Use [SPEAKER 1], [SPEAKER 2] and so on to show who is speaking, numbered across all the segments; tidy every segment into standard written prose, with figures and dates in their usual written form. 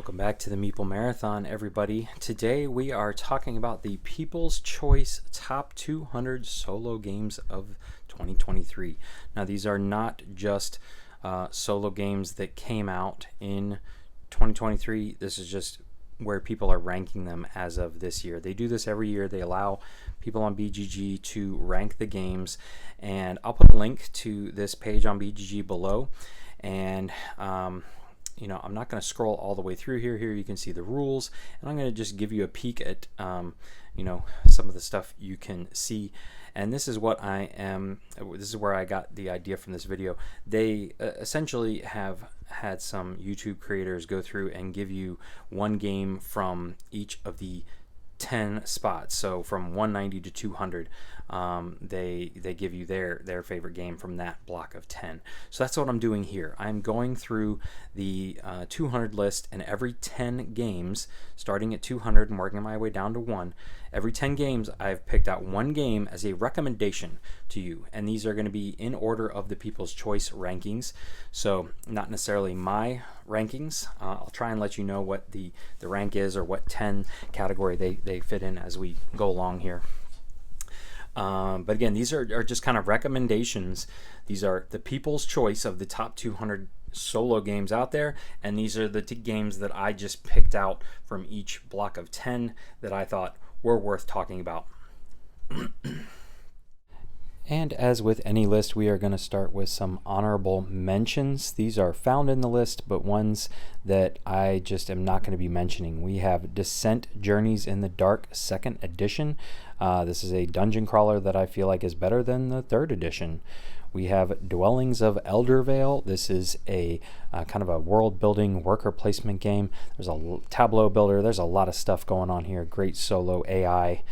[SPEAKER 1] Welcome back to the Meeple Marathon, everybody. Today we are talking about the People's Choice Top 200 Solo Games of 2023. Now, these are not just solo games that came out in 2023. This is just where people are ranking them as of this year. They do this every year. They allow people on BGG to rank the games, and I'll put a link to this page on BGG below. And I'm not going to scroll all the way through here. Here you can see the rules, and I'm going to just give you a peek at some of the stuff you can see. And this is what this is where I got the idea from this video. They essentially have had some YouTube creators go through and give you one game from each of the 10 spots. So from 190 to 200, they give you their favorite game from that block of 10. So that's what I'm doing here. I'm going through the 200 list, and every 10 games, starting at 200 and working my way down to 1, every 10 games I've picked out one game as a recommendation to you, and these are going to be in order of the People's Choice rankings, so not necessarily my rankings. I'll try and let you know what the rank is, or what 10 category they fit in as we go along here. But again, these are just kind of recommendations. These are the People's Choice of the top 200 solo games out there, and these are the games that I just picked out from each block of 10 that I thought were worth talking about. And as with any list, we are going to start with some honorable mentions. These are found in the list, but ones that I just am not going to be mentioning. We have Descent Journeys in the Dark 2nd Edition. This is a dungeon crawler that I feel like is better than the 3rd edition. We have Dwellings of Eldervale. This is a kind of a world-building worker placement game. There's a tableau builder. There's a lot of stuff going on here. Great solo AI.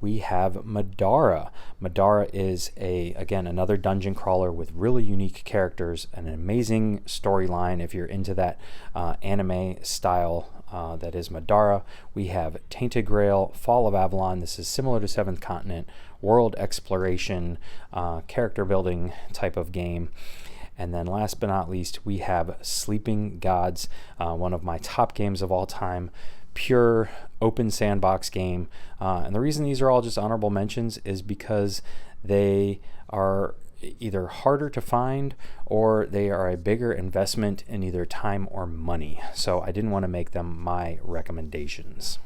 [SPEAKER 1] We have Madara. Madara is again another dungeon crawler with really unique characters and an amazing storyline if you're into that anime style that is Madara. We have Tainted Grail, Fall of Avalon. This is similar to Seventh Continent, world exploration, character building type of game. And then last but not least, we have Sleeping Gods, one of my top games of all time. Pure open sandbox game, and the reason these are all just honorable mentions is because they are either harder to find or they are a bigger investment in either time or money, so I didn't want to make them my recommendations.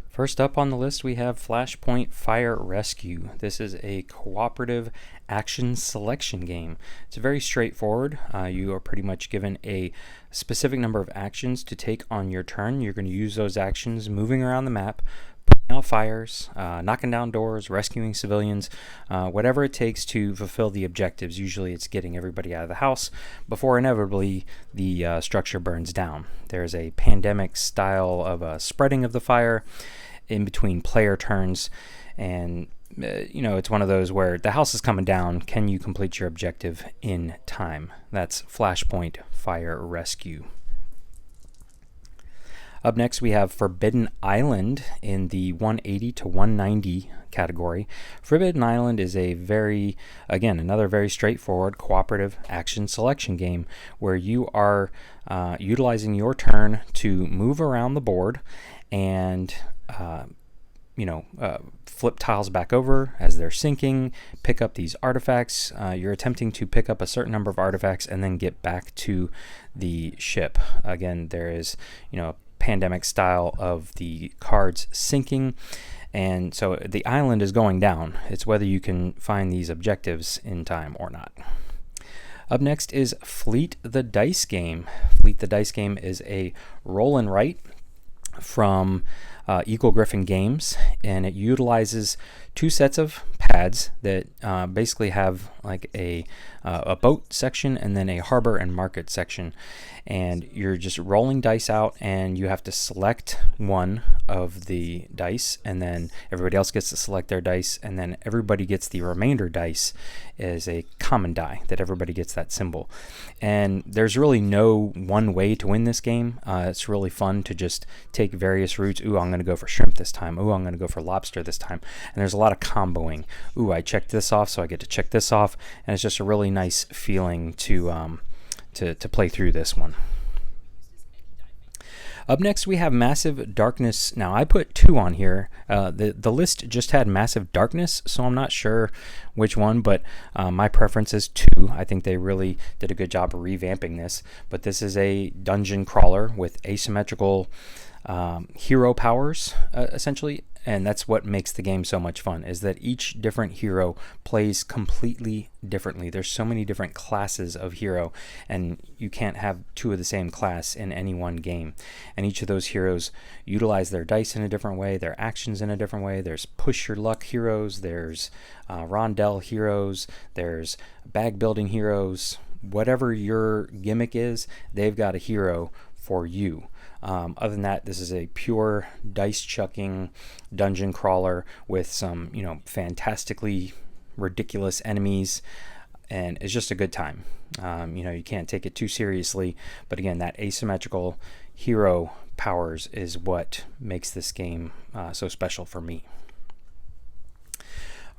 [SPEAKER 1] First up on the list, we have Flashpoint Fire Rescue. This is a cooperative action selection game. It's very straightforward. You are pretty much given a specific number of actions to take on your turn. You're going to use those actions moving around the map, putting out fires, knocking down doors, rescuing civilians, whatever it takes to fulfill the objectives. Usually it's getting everybody out of the house before inevitably the structure burns down. There's a pandemic style of spreading of the fire in between player turns, and it's one of those where the house is coming down. Can you complete your objective in time? That's Flashpoint Fire Rescue. Up next, we have Forbidden Island in the 180 to 190 category. Forbidden Island is another very straightforward cooperative action selection game where you are utilizing your turn to move around the board and flip tiles back over as they're sinking, pick up these artifacts. You're attempting to pick up a certain number of artifacts and then get back to the ship. Again, there is, a pandemic style of the cards sinking, and so the island is going down. It's whether you can find these objectives in time or not. Up next is Fleet the Dice Game. Fleet the Dice Game is a roll and write from Eagle Griffin Games, and it utilizes two sets of pads that basically have like a boat section and then a harbor and market section, and you're just rolling dice out, and you have to select one of the dice, and then everybody else gets to select their dice, and then everybody gets the remainder dice as a common die that everybody gets that symbol. And there's really no one way to win this game. It's really fun to just take various routes. Ooh, I'm going to go for shrimp this time. Ooh, I'm going to go for lobster this time. And there's a lot of comboing. Ooh, I checked this off, so I get to check this off, and it's just a really nice feeling to play through this one. Up next, we have Massive Darkness. Now, I put 2 on here. The list just had Massive Darkness, so I'm not sure which one, but my preference is 2. I think they really did a good job of revamping this. But this is a dungeon crawler with asymmetrical hero powers, essentially, and that's what makes the game so much fun, is that each different hero plays completely differently. There's so many different classes of hero, and you can't have 2 of the same class in any one game. And each of those heroes utilize their dice in a different way, their actions in a different way. There's push your luck heroes, there's rondel heroes, there's bag building heroes. Whatever your gimmick is, they've got a hero for you. Other than that, this is a pure dice chucking dungeon crawler with some, fantastically ridiculous enemies, and it's just a good time. You can't take it too seriously, but again, that asymmetrical hero powers is what makes this game so special for me.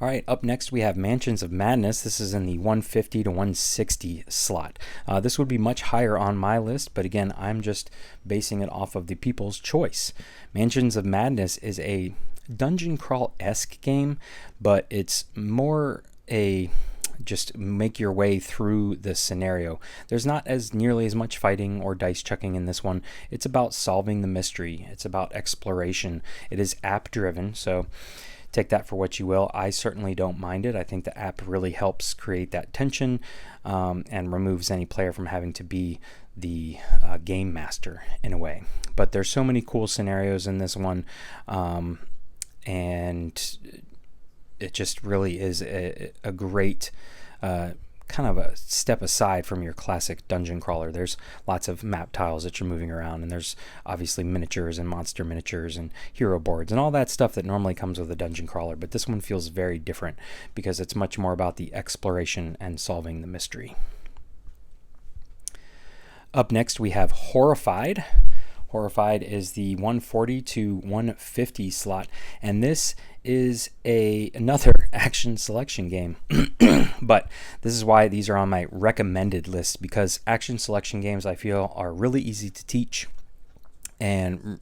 [SPEAKER 1] All right, up next we have Mansions of Madness. This is in the 150 to 160 slot. This would be much higher on my list, but again, I'm just basing it off of the people's choice. Mansions of Madness is a dungeon crawl-esque game, but it's more a just make your way through the scenario. There's not as nearly as much fighting or dice chucking in this one. It's about solving the mystery. It's about exploration. It is app-driven, so take that for what you will. I certainly don't mind it. I think the app really helps create that tension and removes any player from having to be the game master in a way. But there's so many cool scenarios in this one, and it just really is a great kind of a step aside from your classic dungeon crawler. There's lots of map tiles that you're moving around, and there's obviously miniatures and monster miniatures and hero boards and all that stuff that normally comes with a dungeon crawler, but this one feels very different because it's much more about the exploration and solving the mystery. Up next we have Horrified. Horrified is the 140 to 150 slot, and this is another action selection game. But this is why these are on my recommended list, because action selection games I feel are really easy to teach and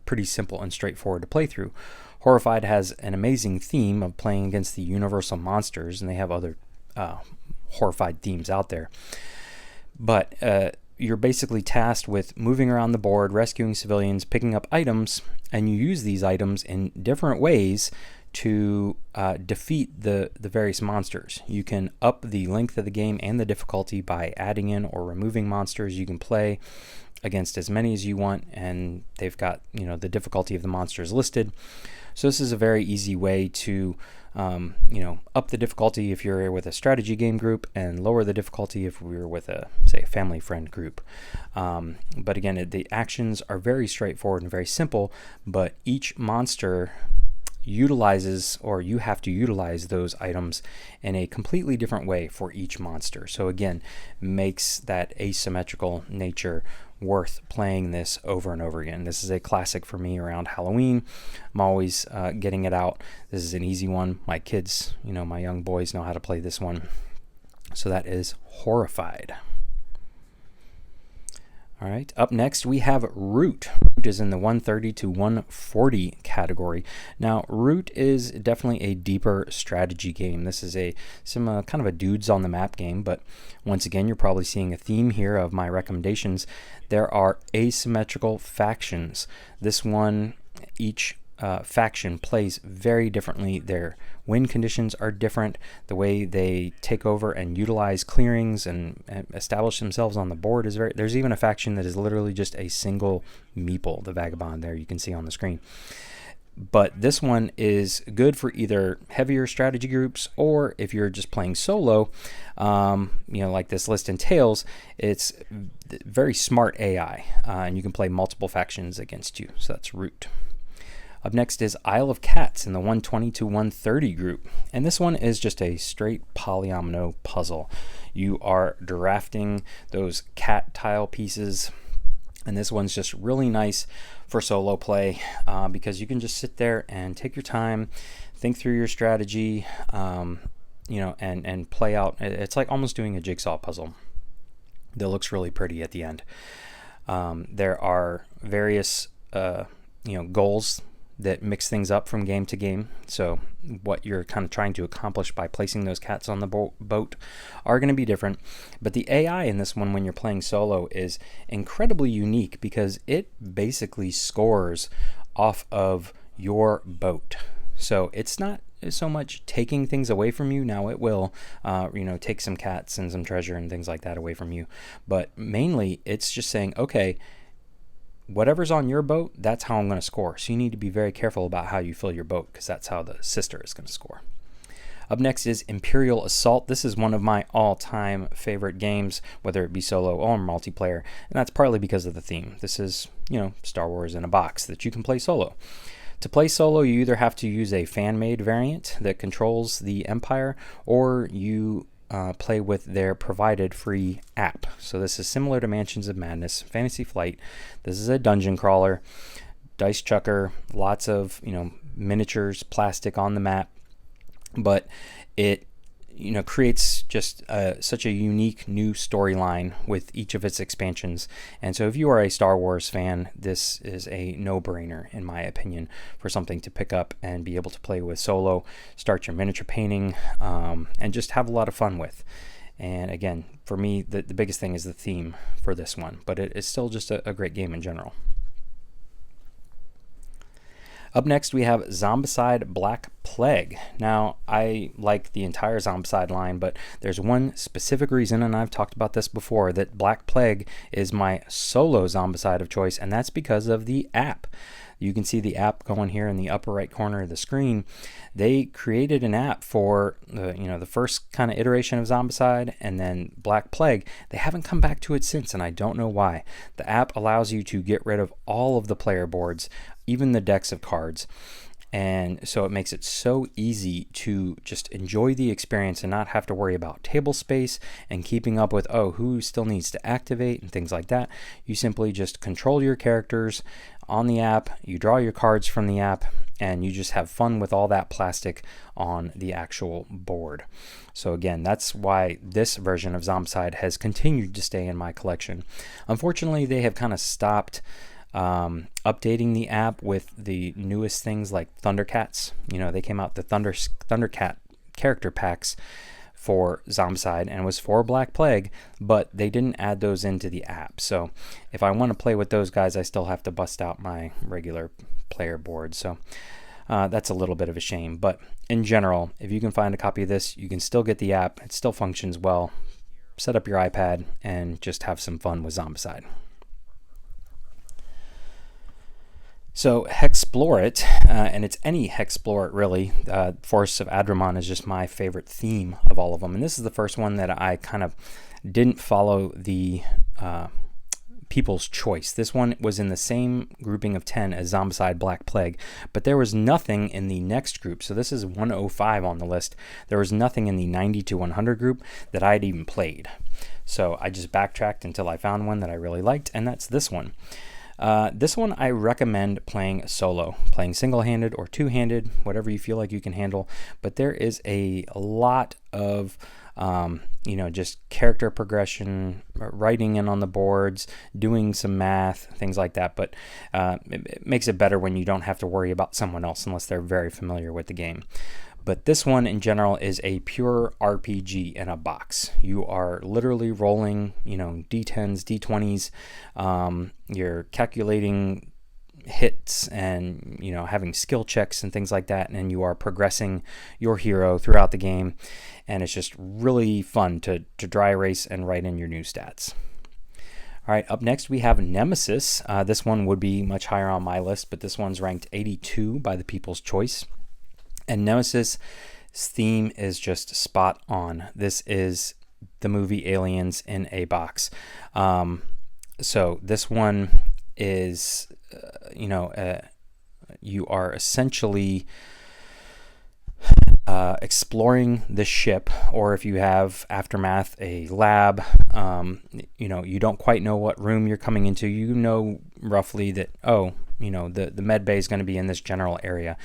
[SPEAKER 1] pretty simple and straightforward to play through. Horrified has an amazing theme of playing against the universal monsters, and they have other Horrified themes out there. But you're basically tasked with moving around the board, rescuing civilians, picking up items, and you use these items in different ways to defeat the various monsters. You can up the length of the game and the difficulty by adding in or removing monsters. You can play against as many as you want, and they've got the difficulty of the monsters listed. So this is a very easy way to up the difficulty if you're with a strategy game group, and lower the difficulty if we're with a family friend group. But again, the actions are very straightforward and very simple, but each monster utilizes, or you have to utilize those items in a completely different way for each monster. So again, makes that asymmetrical nature worth playing this over and over again. This is a classic for me around Halloween. I'm always getting it out. This is an easy one. My kids, my young boys know how to play this one. So that is Horrified. All right, up next we have Root. Root is in the 130 to 140 category. Now, Root is definitely a deeper strategy game. This is some kind of a dudes on the map game, but once again, you're probably seeing a theme here of my recommendations. There are asymmetrical factions. This one, each faction plays very differently. Their win conditions are different. The way they take over and utilize clearings and establish themselves on the board is very. There's even a faction that is literally just a single Meeple, the vagabond there you can see on the screen. But this one is good for either heavier strategy groups, or if you're just playing solo, like this list entails, it's very smart AI, and you can play multiple factions against you. So that's Root. Up next is Isle of Cats in the 120 to 130 group. And this one is just a straight polyomino puzzle. You are drafting those cat tile pieces. And this one's just really nice for solo play because you can just sit there and take your time, think through your strategy, and play out. It's like almost doing a jigsaw puzzle that looks really pretty at the end. There are various goals that mix things up from game to game. So what you're kind of trying to accomplish by placing those cats on the boat are going to be different. But the AI in this one, when you're playing solo, is incredibly unique because it basically scores off of your boat. So it's not so much taking things away from you. Now it will, take some cats and some treasure and things like that away from you. But mainly it's just saying, okay, whatever's on your boat, that's how I'm going to score. So you need to be very careful about how you fill your boat because that's how the sister is going to score. Up next is Imperial Assault. This is one of my all-time favorite games, whether it be solo or multiplayer, and that's partly because of the theme. This is, Star Wars in a box that you can play solo. To play solo, you either have to use a fan-made variant that controls the Empire, or you play with their provided free app. So this is similar to Mansions of Madness, Fantasy Flight. This is a dungeon crawler, dice chucker, lots of miniatures, plastic on the map, but it creates just such a unique new storyline with each of its expansions. And so if you are a Star Wars fan, this is a no-brainer, in my opinion, for something to pick up and be able to play with solo, start your miniature painting, and just have a lot of fun with. And again, for me, the biggest thing is the theme for this one, but it is still just a great game in general. Up next, we have Zombicide Black Plague. Now, I like the entire Zombicide line, but there's one specific reason, and I've talked about this before, that Black Plague is my solo Zombicide of choice, and that's because of the app. You can see the app going here in the upper right corner of the screen. They created an app for the first kind of iteration of Zombicide, and then Black Plague. They haven't come back to it since, and I don't know why. The app allows you to get rid of all of the player boards, even the decks of cards. And so it makes it so easy to just enjoy the experience and not have to worry about table space and keeping up with, who still needs to activate and things like that. You simply just control your characters on the app, you draw your cards from the app, and you just have fun with all that plastic on the actual board. So again, that's why this version of Zombicide has continued to stay in my collection. Unfortunately, they have kind of stopped updating the app with the newest things like Thundercats. They came out the Thundercat character packs for Zombicide, and it was for Black Plague, but they didn't add those into the app. So if I want to play with those guys, I still have to bust out my regular player board. So that's a little bit of a shame. But in general, if you can find a copy of this, you can still get the app. It still functions well. Set up your iPad and just have some fun with Zombicide. So Hexplore and it's any Hexplore really. Forests of Adramon is just my favorite theme of all of them. And this is the first one that I kind of didn't follow the People's Choice. This one was in the same grouping of 10 as Zombicide Black Plague, but there was nothing in the next group. So this is 105 on the list. There was nothing in the 90 to 100 group that I'd even played. So I just backtracked until I found one that I really liked, and that's this one. This one I recommend playing solo, playing single-handed or two-handed, whatever you feel like you can handle. But there is a lot of, just character progression, writing in on the boards, doing some math, things like that. But it makes it better when you don't have to worry about someone else unless they're very familiar with the game. But this one in general is a pure RPG in a box. You are literally rolling, D10s, D20s. You're calculating hits and, having skill checks and things like that. And you are progressing your hero throughout the game. And it's just really fun to dry erase and write in your new stats. All right, up next we have Nemesis. This one would be much higher on my list, but this one's ranked 82 by the People's Choice. And Nemesis' theme is just spot on. This is the movie Aliens in a box. So this one is, you are essentially exploring the ship, or if you have Aftermath, a lab. You don't quite know what room you're coming into. You know roughly that, the med bay is going to be in this general area.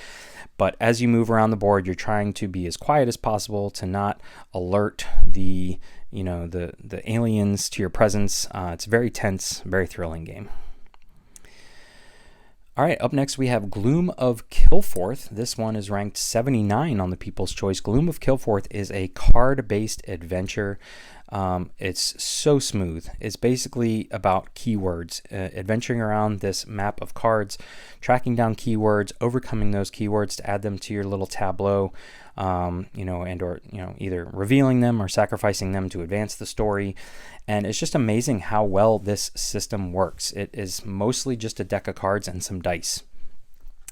[SPEAKER 1] But as you move around the board, you're trying to be as quiet as possible to not alert the aliens to your presence. It's a very tense, very thrilling game. All right, up next we have Gloom of Kilforth. This one is ranked 79 on the People's Choice. Gloom of Kilforth is a card-based adventure. It's so smooth. It's basically about keywords, adventuring around this map of cards, tracking down keywords, overcoming those keywords to add them to your little tableau, either revealing them or sacrificing them to advance the story. And it's just amazing how well this system works. It is mostly just a deck of cards and some dice,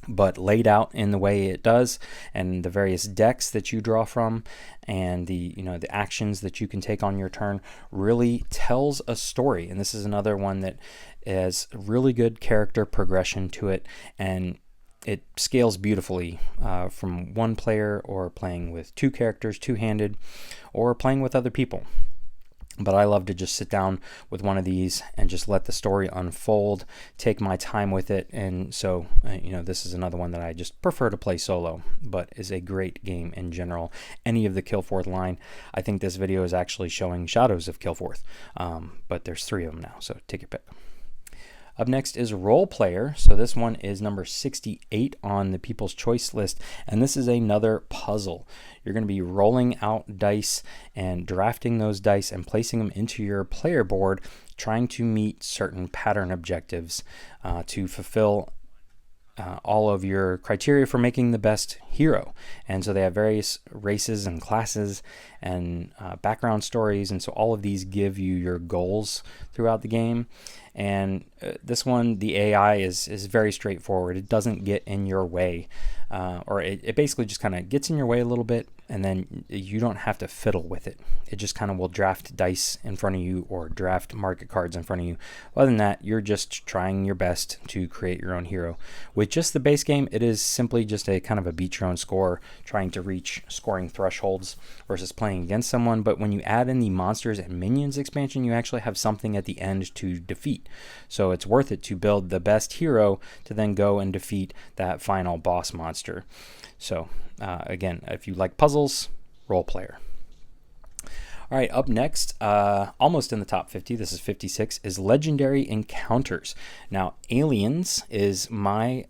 [SPEAKER 1] but laid out in the way it does, and the various decks that you draw from, and the actions that you can take on your turn really tells a story. And this is another one that has really good character progression to it, and it scales beautifully from one player, or playing with two characters two-handed, or playing with other people. But I love to just sit down with one of these and just let the story unfold, take my time with it. And so, this is another one that I just prefer to play solo, but is a great game in general. Any of the Kilforth line. I think this video is actually showing Shadows of Kilforth, but there's 3 of them now, so take your pick. Up next is Role Player. So this one is number 68 on the People's Choice list, and this is another puzzle. You're going to be rolling out dice and drafting those dice and placing them into your player board, trying to meet certain pattern objectives to fulfill all of your criteria for making the best hero. And so they have various races and classes and background stories, and so all of these give you your goals throughout the game. And this one, the AI is very straightforward. It doesn't get in your way, or it basically just kind of gets in your way a little bit, and then you don't have to fiddle with it. It just kind of will draft dice in front of you or draft market cards in front of you. Other than that, you're just trying your best to create your own hero. With just the base game, it is simply just a kind of a beat your own score, trying to reach scoring thresholds versus playing against someone. But when you add in the monsters and minions expansion, you actually have something at the end to defeat. So it's worth it to build the best hero to then go and defeat that final boss monster. So again, if you like puzzles, Role Player. All right, up next, almost in the top 50, this is 56, is Legendary Encounters. Now, Aliens is my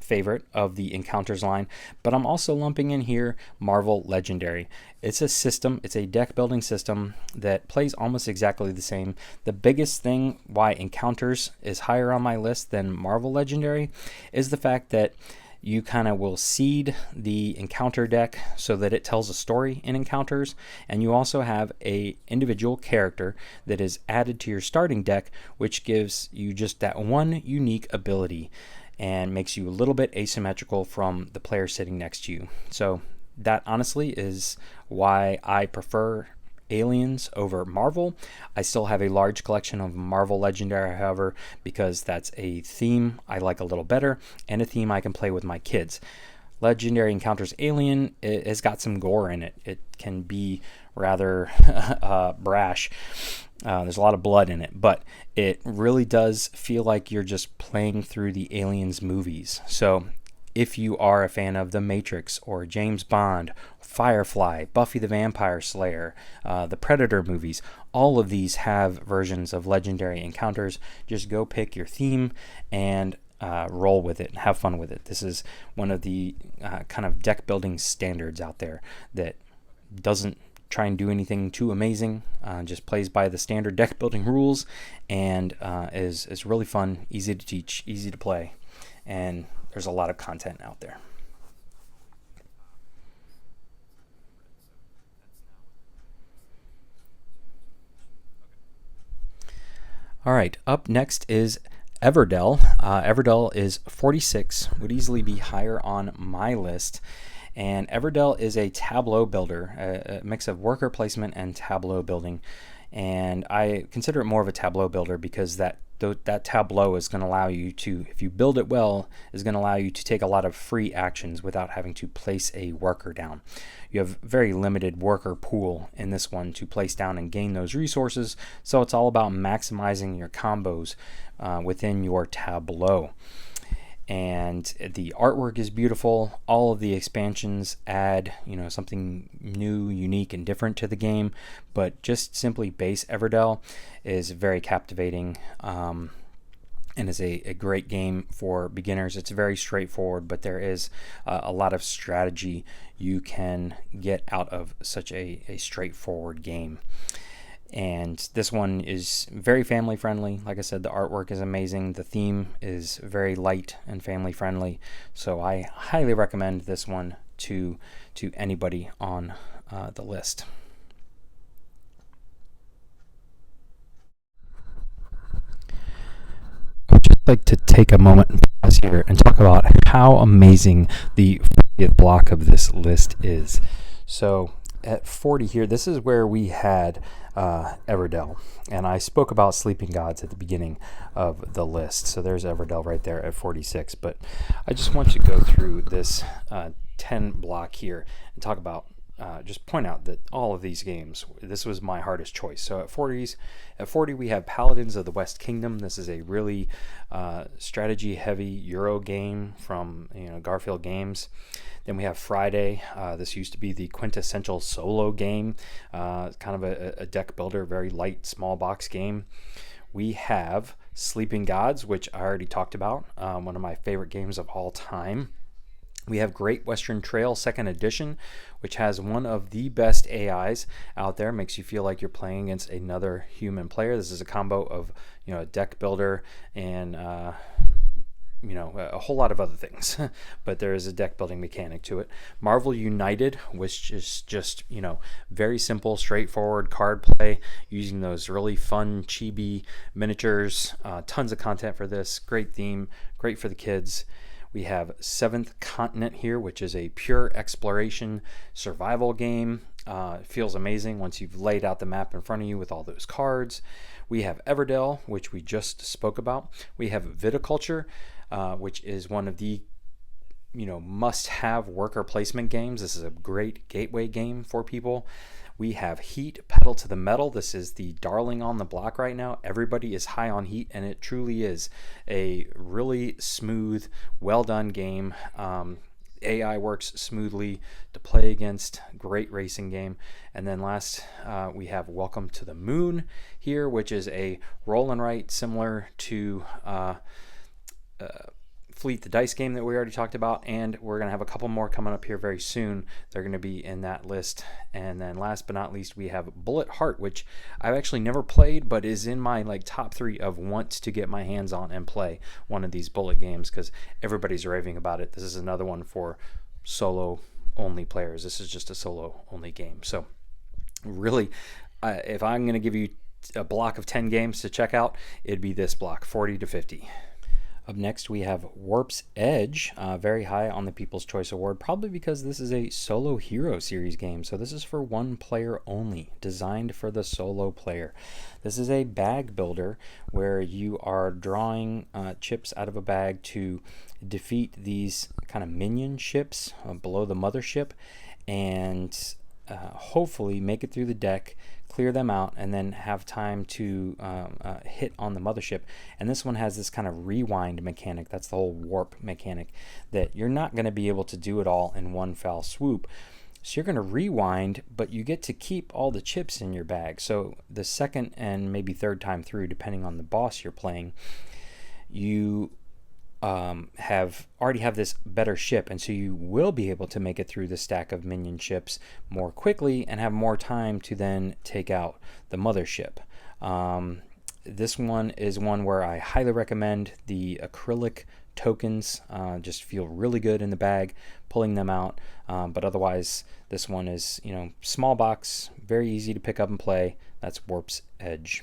[SPEAKER 1] favorite of the Encounters line, but I'm also lumping in here Marvel Legendary. It's a system, it's a deck building system that plays almost exactly the same. The biggest thing why Encounters is higher on my list than Marvel Legendary is the fact that you kind of will seed the encounter deck so that it tells a story in Encounters, and you also have a individual character that is added to your starting deck, which gives you just that one unique ability and makes you a little bit asymmetrical from the player sitting next to you. So that honestly is why I prefer Aliens over Marvel. I still have a large collection of Marvel Legendary, however, because that's a theme I like a little better and a theme I can play with my kids. Legendary Encounters Alien, it has got some gore in it. It can be rather brash. There's a lot of blood in it, but it really does feel like you're just playing through the Aliens movies. So if you are a fan of The Matrix or James Bond, Firefly, Buffy the Vampire Slayer, the Predator movies, all of these have versions of Legendary Encounters. Just go pick your theme and roll with it and have fun with it. This is one of the kind of deck building standards out there that doesn't try and do anything too amazing, just plays by the standard deck building rules, and is really fun, easy to teach, easy to play, and there's a lot of content out there. All right, up next is Everdell. Everdell is 46, would easily be higher on my list. And Everdell is a tableau builder, a mix of worker placement and tableau building. And I consider it more of a tableau builder because that tableau is going to allow you to, if you build it well, is going to allow you to take a lot of free actions without having to place a worker down. You have very limited worker pool in this one to place down and gain those resources, so it's all about maximizing your combos within your tableau. And the artwork is beautiful. All of the expansions add, something new, unique, and different to the game. But just simply base Everdell is very captivating. and is a great game for beginners. It's very straightforward, but there is a lot of strategy you can get out of such a straightforward game. And this one is very family friendly. Like I said, the artwork is amazing. The theme is very light and family friendly. So I highly recommend this one to anybody on the list. I'd just like to take a moment and pause here and talk about how amazing the 40th block of this list is. So at 40 here, this is where we had Everdell, and I spoke about Sleeping Gods at the beginning of the list. So there's Everdell right there at 46, but I just want to go through this 10 block here and talk about just point out that all of these games, this was my hardest choice. So at 40 we have Paladins of the West Kingdom. This is a really strategy heavy Euro game from Garfield Games. Then we have Friday. This used to be the quintessential solo game, kind of a deck builder, very light small box game. We have Sleeping Gods, which I already talked about, one of my favorite games of all time. We have Great Western Trail 2nd Edition, which has one of the best AIs out there. Makes you feel like you're playing against another human player. This is a combo of a deck builder and a whole lot of other things, but there is a deck building mechanic to it. Marvel United, which is just very simple, straightforward card play using those really fun chibi miniatures. Tons of content for this. Great theme, great for the kids. We have Seventh Continent here, which is a pure exploration survival game. It feels amazing once you've laid out the map in front of you with all those cards. We have Everdell, which we just spoke about. We have Viticulture, which is one of the must-have worker placement games. This is a great gateway game for people. We have Heat, Pedal to the Metal. This is the darling on the block right now. Everybody is high on Heat, and it truly is a really smooth, well-done game. AI works smoothly to play against. Great racing game. And then last, we have Welcome to the Moon here, which is a roll and write similar to Fleet the Dice game that we already talked about, and we're going to have a couple more coming up here very soon. They're going to be in that list. And then last but not least, we have Bullet Heart, which I've actually never played, but is in my top 3 of want to get my hands on and play one of these bullet games because everybody's raving about it. This is another one for solo only players. This is just a solo only game. So really, if I'm going to give you a block of 10 games to check out, it'd be this block, 40 to 50. Up next, we have Warp's Edge, very high on the People's Choice Award, probably because this is a solo hero series game. So this is for one player only, designed for the solo player. This is a bag builder where you are drawing chips out of a bag to defeat these kind of minion ships below the mothership and hopefully make it through the deck, clear them out, and then have time to hit on the mothership. And this one has this kind of rewind mechanic. That's the whole warp mechanic, that you're not going to be able to do it all in one foul swoop. So you're going to rewind, but you get to keep all the chips in your bag. So the second and maybe third time through, depending on the boss you're playing, you already have this better ship, and so you will be able to make it through the stack of minion ships more quickly and have more time to then take out the mothership. This one is one where I highly recommend. The acrylic tokens just feel really good in the bag, pulling them out, but otherwise this one is small box, very easy to pick up and play. That's Warp's Edge.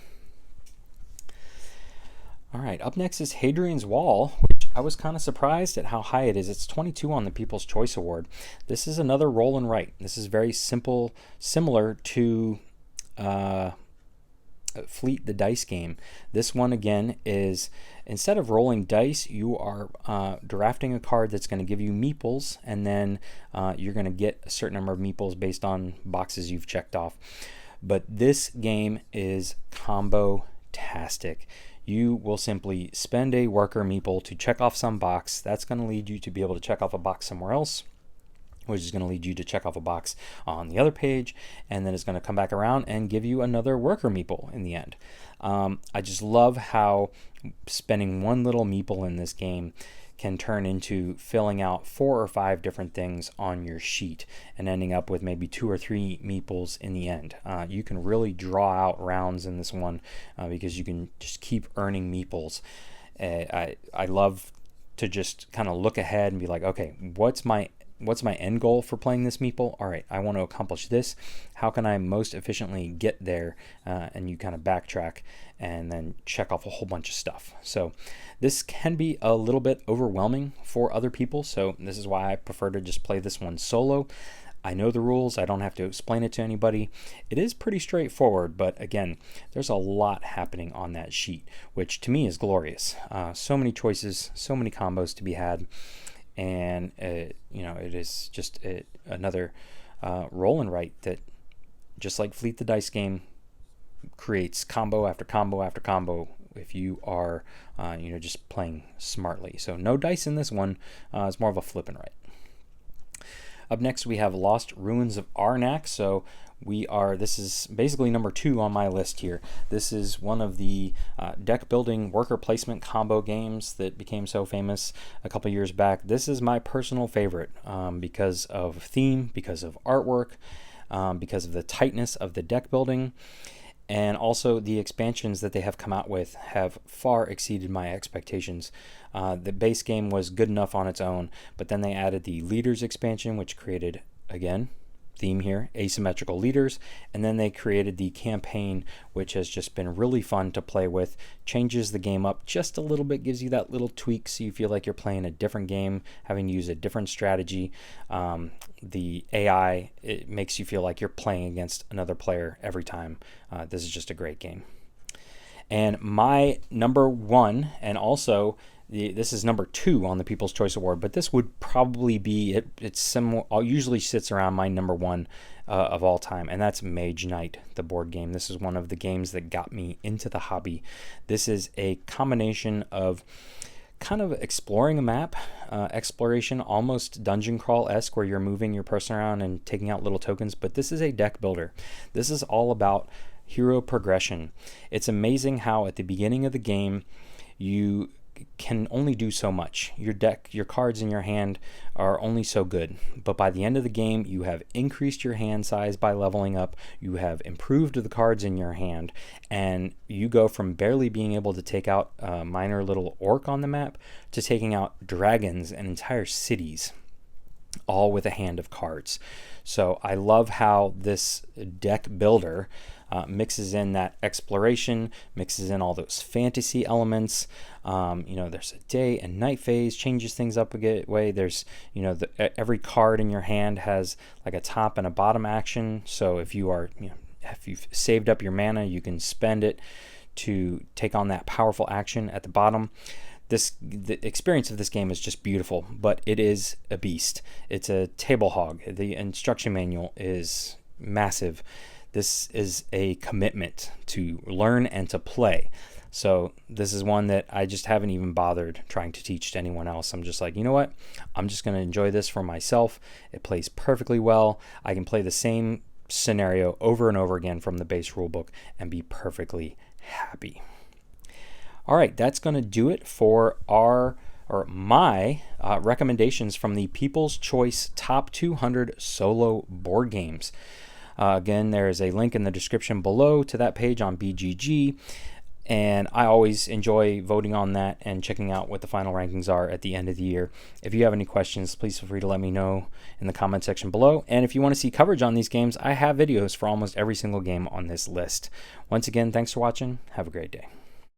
[SPEAKER 1] All right, up next is Hadrian's Wall, which I was kind of surprised at how high it is. It's 22 on the People's Choice Award. This is another roll and write. This is very simple, similar to Fleet the Dice game. This one, again, is instead of rolling dice, you are drafting a card that's going to give you meeples, and then you're going to get a certain number of meeples based on boxes you've checked off. But this game is combo-tastic. You will simply spend a worker meeple to check off some box. That's going to lead you to be able to check off a box somewhere else. which is going to lead you to check off a box on the other page, and then it's going to come back around and give you another worker meeple in the end. I just love how spending one little meeple in this game can turn into filling out 4 or 5 different things on your sheet and ending up with maybe 2 or 3 meeples in the end. You can really draw out rounds in this one because you can just keep earning meeples. I love to just kind of look ahead and be like, okay, what's my end goal for playing this meeple? All right, I want to accomplish this. How can I most efficiently get there? And you kind of backtrack and then check off a whole bunch of stuff. So this can be a little bit overwhelming for other people. So this is why I prefer to just play this one solo. I know the rules. I don't have to explain it to anybody. It is pretty straightforward, but again, there's a lot happening on that sheet, which to me is glorious. So many choices, so many combos to be had. And it is just another roll and write that, just like Fleet the Dice game, creates combo after combo after combo if you are just playing smartly. So no dice in this one. It's more of a flip and write. Up next we have Lost Ruins of Arnak. So this is basically number 2 on my list here. This is one of the deck building worker placement combo games that became so famous a couple years back. This is my personal favorite because of theme, because of artwork, because of the tightness of the deck building, and also the expansions that they have come out with have far exceeded my expectations. The base game was good enough on its own, but then they added the Leaders expansion, which created, again, theme here, asymmetrical leaders, and then they created the campaign, which has just been really fun to play with. Changes the game up just a little bit, gives you that little tweak so you feel like you're playing a different game, having to use a different strategy. The AI, it makes you feel like you're playing against another player every time. This is just a great game. And my number 1, and also this is number 2 on the People's Choice Award, but this would probably be it's similar. Usually sits around my number 1 of all time, and that's Mage Knight, the board game. This is one of the games that got me into the hobby. This is a combination of kind of exploring a map, exploration, almost dungeon crawl-esque, where you're moving your person around and taking out little tokens, but this is a deck builder. This is all about hero progression. It's amazing how at the beginning of the game you can only do so much. Your deck, your cards in your hand are only so good, but by the end of the game you have increased your hand size by leveling up, you have improved the cards in your hand, and you go from barely being able to take out a minor little orc on the map to taking out dragons and entire cities, all with a hand of cards. So I love how this deck builder mixes in that exploration, mixes in all those fantasy elements. There's a day and night phase, changes things up a way. There's, every card in your hand has like a top and a bottom action. So if you've saved up your mana, you can spend it to take on that powerful action at the bottom. The experience of this game is just beautiful, but it is a beast. It's a table hog. The instruction manual is massive. This is a commitment to learn and to play. So this is one that I just haven't even bothered trying to teach to anyone else. I'm just like, you know what? I'm just going to enjoy this for myself. It plays perfectly well. I can play the same scenario over and over again from the base rulebook and be perfectly happy. All right, that's going to do it for my recommendations from the People's Choice Top 200 Solo Board Games. Again, there is a link in the description below to that page on BGG, and I always enjoy voting on that and checking out what the final rankings are at the end of the year. If you have any questions, please feel free to let me know in the comment section below. And if you want to see coverage on these games, I have videos for almost every single game on this list. Once again, thanks for watching. Have a great day.